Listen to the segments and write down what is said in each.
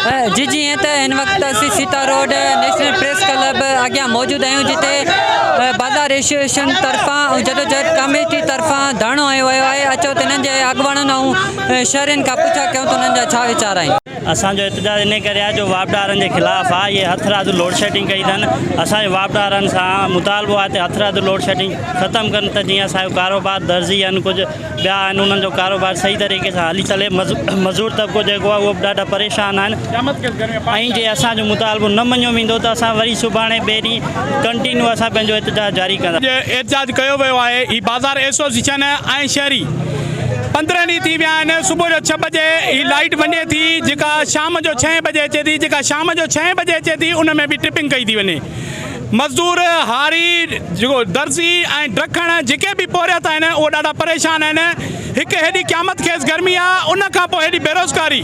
जी जी त इन वक्त असी Sita road national press club अॻियां मौजूद आहियूं जिते बाज़ार एसोसिएशन तरफ़ां ऐं जदोजहद कमेटी तरफ़ां धरणो हयो वियो आहे। अचो त हिननि जे अॻुवाणनि ऐं शहरियुनि खां पुछा कयूं त हुननि जा छा वीचार आहिनि। असांजो एहतजाज इन करे आहे जो वापडारनि जे ख़िलाफ़ आहे। ये हथरादू लोड शेडिंग कई अथनि। असांजे वापडारनि सां मुतालबो आहे त हथरादू लोड शेडिंग ख़तमु कनि त जीअं असांजो कारोबार दर्जी आहिनि, कुझु ॿिया आहिनि, उन्हनि जो कारोबार सही तरीक़े सां हली चले। मज़दूर तबिको जेको आहे उहो बि ॾाढा परेशान आहिनि ऐं जे असांजो मुतालबो न मञियो वेंदो त असां वरी सुभाणे ॿिए ॾींहुं कंटिन्यू असां पंहिंजो एहतजाज जारी कंदा। एहतजाज कयो वियो आहे। ही बाज़ार एसोसिएशन ऐं शहरी 15 ॾींहं थी विया आहिनि। सुबुह जो 6 बजे ही लाइट वञे थी, जेका शाम जो 6 बजे अचे थी, जेका शाम जो 6 बजे अचे थी उन में बि ट्रिपिंग कई थी वञे। मज़दूर हारी जेको दर्जी ऐं ड्रखण जेके बि पहुरियत आहिनि उहे ॾाढा परेशान आहिनि। हिकु हेॾी क़यामत खेसि गर्मी आहे, उन खां पोइ हेॾी बेरोज़गारी,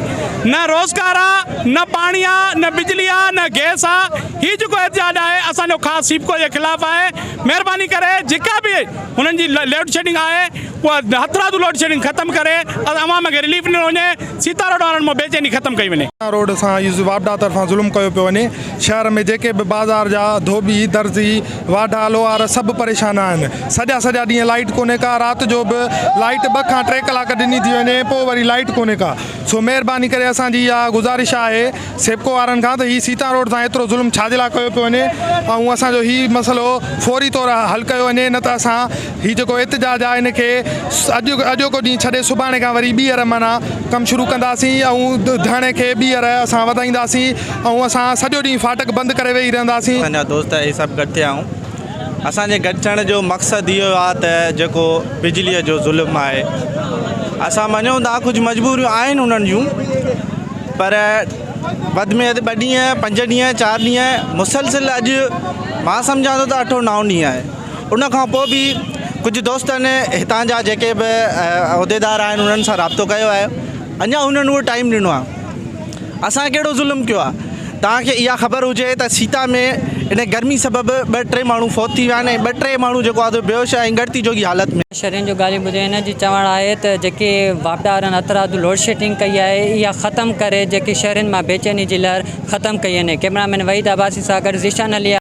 न रोज़गार आहे, न पाणी आहे, न बिजली आहे, न गैस आहे। हीउ जेको एहतजाज आहे असांजो ख़ासि सीपको जे ख़िलाफ़ आहे। महिरबानी करे जेका बि हुननि जी लोड शेडिंग आहे उहा हथरादू लोड शेडिंग ख़तमु करे अवाम खे रिलीफ ॾिनो वञे। सीता रोड वारनि मां बेचैनी ख़तमु कई वञे। रोड सां वापडा तरफ़ां ज़ुल्म कयो पियो वञे। शहर में जेके बि बाज़ार जा धोबी दर्जी वाढा लोहार सभु परेशान आहिनि। सॼा ॾींहं लाइट कोन्हे का, राति जो बि लाइट 2 खां 3 कलाक ॾिनी थी वञे, पोइ वरी लाइट कोन्हे का। सो महिरबानी करे असांजी इहा गुज़ारिश आहे सेपको वारनि खां त हीअ सीता रोड सां एतिरो ज़ुल्म छाजे लाइ कयो पियो वञे ऐं असांजो हीउ मसइलो फौरी तौरु हल कयो वञे। न त असां हीउ जेको एहतजाज आहे हिन खे अॼोको ॾींहुं छॾे सुभाणे खां वरी ॿीहर माना कमु शुरू कंदासीं ऐं धरणे खे ॿीहर असां वधाईंदासीं ऐं असां सॼो ॾींहुं फाटक बंदि करे वेही रहंदासीं। असांजा दोस्त इहे सभु गॾु थिया आहियूं। असांजे गॾु थियण जो मक़सदु इहो आहे त जेको बिजलीअ जो ज़ुल्म आहे, असां मञूं था कुझु मजबूरियूं आहिनि उन्हनि जूं, पर वधि में वधि 2 ॾींहं 5 ॾींहं 4 ॾींहं मुसलसिल अॼु मां सम्झां थो त 8 9 ॾींहं आहे। उन खां पोइ बि कुझु दोस्तनि हितां जा जेके बि उहिदेदार आहिनि उन्हनि सां राब्तो कयो आहे। अञा उन्हनि उहो टाइम ॾिनो आहे। असां कहिड़ो ज़ुल्म कयो आहे तव्हांखे इहा ख़बर हुजे त सीता में इन गर्मी सबबु 2-3 माण्हू फौत थी विया आहिनि ऐं 2-3 माण्हू जेको आहे बेहोश ऐं गड़ती जोगी हालत में। शहरियुनि जो ॻाल्हियूं ॿुधे हिन जी चवणु आहे त जेके वापडा वारनि हथरादू लोड शेडिंग कई आहे इहा ख़तमु करे जेकी शहरनि मां बेचैनी जी लहर ख़तमु कई वञे। कैमरामैन वहीद अब्बासी सां गॾु ज़ीशान अली।